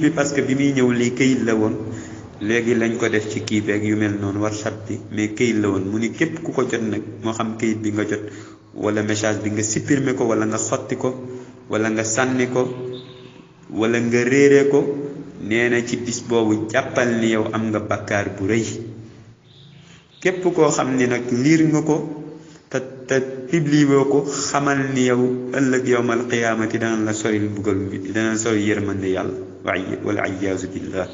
bi parce que bi muy ñëw lii këyit la woon léegi lañ ko def ci kii beeg yu mel noonu WhatsApp bi mais këyit la woon mu ni képp ku ko jot nag moo xam këyit bi nga jot wala message bi nga supprimer ko wala nga xotti ko wala nga sànni ko wala nga réere ko nee na ci bis boobu jàppal ni yow am nga bakkaar bu rëy képp koo xam ni nag liir nga ko te publier ko xamal ni yow ëllëg yowmal qiyaamati dana la sori mbugal bi dana la sori yërmande yàlla wala iyaazu billah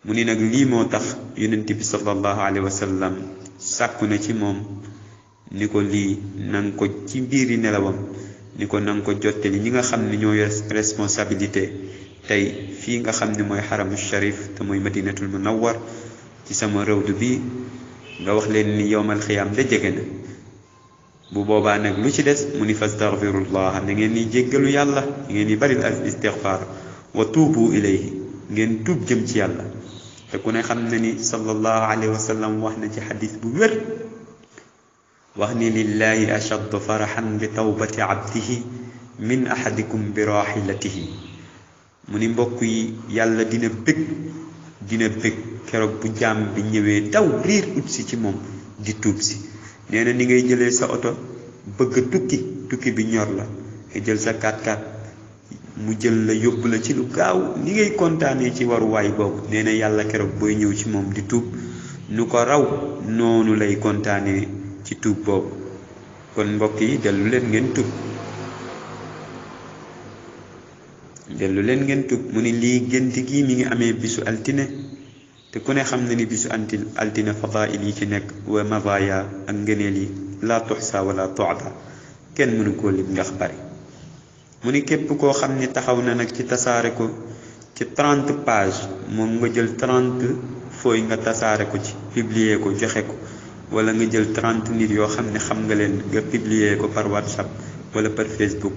mu ni nag lii moo tax yonent bi sallallahu alayhi wa sallam sàkku na ci moom ni ko lii nanga ko ci biiri nelawam ni ko nanga ko jottali ñi nga xam ne ñoo yor responsabilité tey fii nga xam ne mooy xaramu sharif te mooy madinatul munawwar ci sama rawdu bi nga wax leen ni yowmal xiyaam da jege na bu boobaa nag lu ci des mu ni fastaghfirullah na ngeen ni jéggalu yàlla ngeen ni baril al istighfar wa tuubu ilayhi ngeen tuub jëm ci yàlla te ku ne xam na ni sallallahu alayhi wa sallam wax na ci xadis bu wér wax ni lillahi ashaddu faraxan bi tawbati abdihi min ahadikum bi rahilatihi mu ni mbokk yi yàlla dina bëgg keroog bu jaam bi ñëwee daw riir ut si ci moom di tuub si nee na ni ngay jëlee sa oto bëgg tukki bi ñor la nga jël sa 4x4 mu jël la yóbbu la ci lu gaaw ni ngay kontaanee ci waruwaay boobu nee na yàlla keroog booy ñëw ci moom di tuub nu ko raw noonu lay kontaanee ci tuub boobu kon mbokk yi dellu leen ngeen tuub mu ni lii gént gi mi ngi amee bisu altine te ku ne xam na ni bisu altine fadail yi ci nekk wa mazaya ak ngëneel yi la tuxsa wala tuada kenn mënu koo lim ndax bari mu ni képp koo xam ni taxaw na nag ci tasaare ko ci 30 page moom nga jël 30 fooy nga tasaare ko ci publier ko joxe ko wala nga jël 30 nit yoo xam ne xam nga leen nga publier ko par WhatsApp wala par Facebook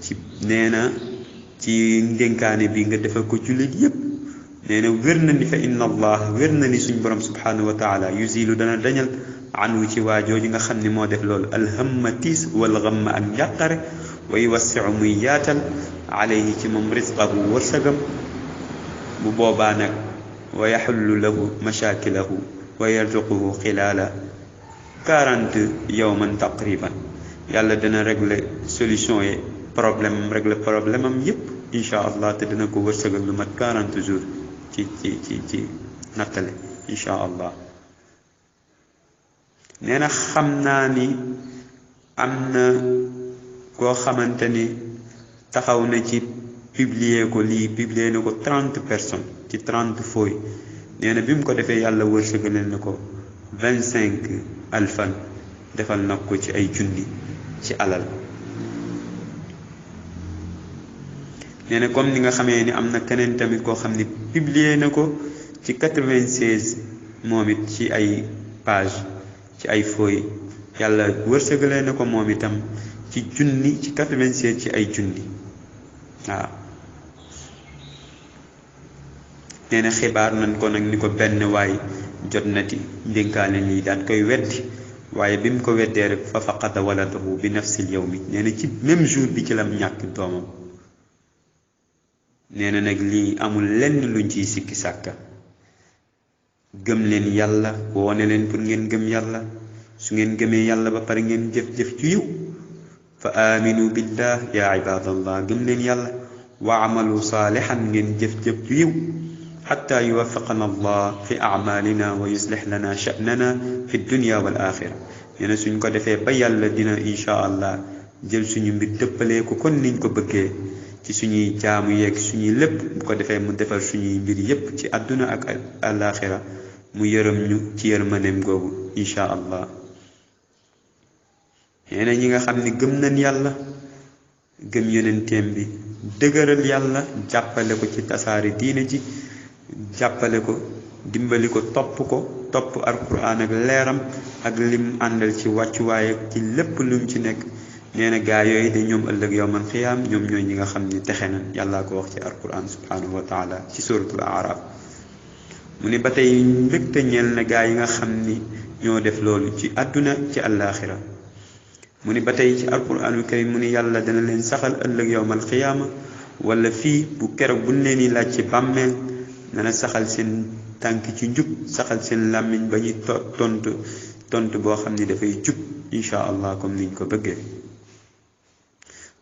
ci nee na ci ndénkaane bi nga defal ko jullit yépp nee na wér na ni fa inna allah wér na ni suñ borom subhanahu wa taala yuzilu dana dañal anhu ci waa jooju nga xam ne moo def loolu alhamma tiis wal ghamma ak njàqare wa yuwassiu muy yaatal alayhi ci moom risqahu wërsëgam bu boobaa nag wa yaxullu lahu mashakilahu wa yarzuquhu xilaala 40 yawman taqriban yàlla dana régler solution yi régler problème am yépp incha allah te dana ko wërsëgal lu mat 40 jours ci nattale incha allah nee na xam naa ni am na koo xamante ni taxaw na ci publier na ko 30 personnes ci 30 fooy nee na bi mu ko defee yàlla wërsëgal na ko 25 alfan defal na ko ci ay junni ci alal nee na comme ni nga xamee ni am na keneen tamit koo xam ni publier na ko ci 96 moom it ci ay page ci ay fooy yàlla wërsëgalee na ko moom itam ci junni ci 96 ci ay junni waaw nee na xibaar nañ ko nag ni ko benn waay jot na ci ndénkaane lii daan koy weddi waaye bi mu ko weddee rek fa faqada waladahu bi nafsil yawmi nee na ci même jour bi ci lam ñàkk doomam nee na nag lii amul lenn luñ ciy sikki sàkka gëm leen yàlla woone leen pour ngeen gëm yàlla su ngeen gëmee yàlla ba pare ngeen jëf-jëf ci yiw fa aminu billah ya ibadallah gëm leen yàlla wa amalu saalihan ngeen jëf-jëf ci yiw xatta yuwaffiqana allah fi amalina wa yuslix lana sha'nana fi dunya wal axira nee na suñ ko defee ba yàlla dina insha allah jël suñu mbir dëppalee ko kon niñ ko bëggee ci suñuy jaamu yeeg suñuy lépp bu ko defee mu defal suñuy mbir yépp ci àdduna ak alaxira mu yërëm ñu ci yërmaneem googu insha allah nee na ñi nga xam ne gëm nañ yàlla gëm yonenteem bi dëgëral yàlla jàppale ko ci tasaare diine ji jàppale ko dimbali ko topp alquran ak leeram ak lim àndal ci wàccuwaay ak ci lépp lum ci nekk nee na gaa yooyu de ñoom ëllëg yawmal xiyaam ñoom ñooy ñi nga xam ni texe na yàllaa ko wax ci alquran subhanahu wa taala ci suratul araf mu ne ba tey mbégte ñeel na gaa yi nga xam ni ñoo def loolu ci àdduna ci àllaaxira mu ni ba tey ci alquraanul karim mu ni yàlla dana leen saxal ëllëg yawmal qiyaama wala fii bu keroog buñ leen di laaj ci bàmmeel dana saxal seen tànk ci njub saxal seen làmmiñ ba ñuy tontu boo xam ni dafay jub insha allah comme niñ ko bëggee.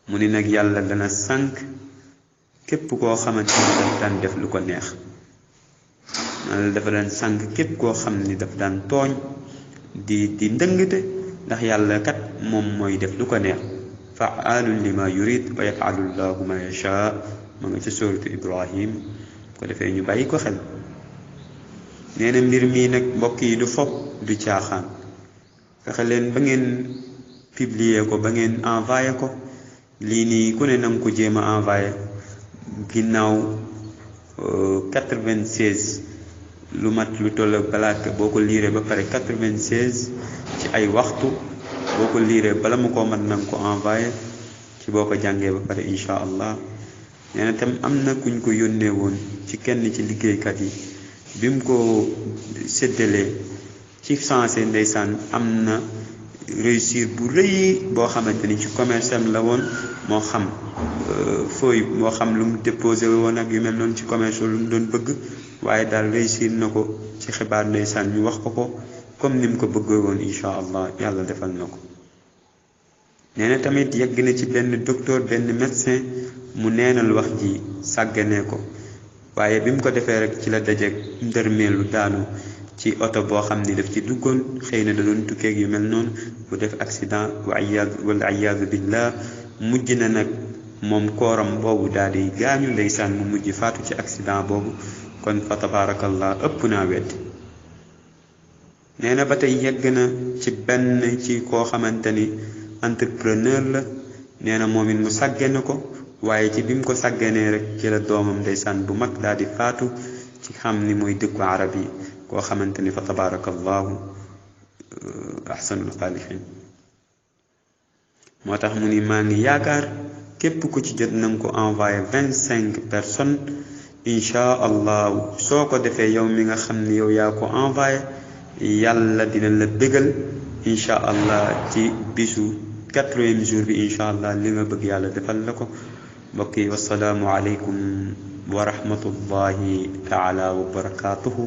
mu ni nag yàlla dana sànk képp koo xamante ni daf daan def lu ko neex. yàlla dafa daan sànk képp koo xam ni daf daan tooñ di ndëngte ndax yàlla kat moom mooy def lu ko neex. fa'aalun lima yurid wa yaf'alu llahu ma yasha ma nga ci suuratu Ibrahim ko defee ñu bàyyi ko xel. nee na mbir mii nag mbokk yi du foog du caaxaan fexe leen ba ngeen publier ko ba ngeen envoyé ko lii nii ku ne nanga ko jéem a envoyé ginnaaw 96 lu mat lu toll balaat boo ko liiree ba pare 96 ci ay waxtu boo ko liiree bala mu ko mat nanga ko envoyé ci boo ko jàngee ba pare insha allah. nee na tam am na kuñ ko yónnee woon ci kenn ci liggéeykat yi bi mu ko séddalee ci sensé ndeysaan am na réussir bu rëy boo xamante ni ci commerce am la woon moo xam fooy moo xam lu mu déposé woon ak yu mel noonu ci commerce lu mu doon bëgg waaye daal réussir na ko ci xibaar ndeysaan ñu wax ko comme ni mu ko bëggee woon insha allah yàlla defal na ko. nee na tamit yegg na ci benn docteur benn médecin mu neenal wax ji sàgganee ko waaye bi mu ko defee rek ci la dajeeg ndërmeelu daanu ci oto boo xam ni daf ci duggoon xëy na da doon tukkeeg yu mel noonu bu def accident wala iyaadu billah mujj na nag moom kooram boobu daal di gaañu ndeysaan mu mujj faatu ci accident boobu kon fa tabarakallah ëpp naa weddi. nee na ba tey yegg na ci benn ci koo xamante ni entrepreneur la nee na moom it mu sàggane ko waaye ci bi mu ko sàgganee rek ci la doomam ndeysaan bu mag daal di faatu ci xam ni mooy dëkku arab yi koo xamante ni fa tabarakallahu ahsanul xaaliqin. moo tax mu ni maa ngi yaakaar képp ku ci jot nanga ko envoyé 25 personnes insha allahu soo ko defee yow mi nga xam ni yow yaa ko envoyé yàlla dina la bégal insha allah ci bisu 4e jour bi insha allah li nga bëgg yàlla defal la ko. mbokk yi wassalaamu aleykum wa rahmatullahi taala wa barakatuhu.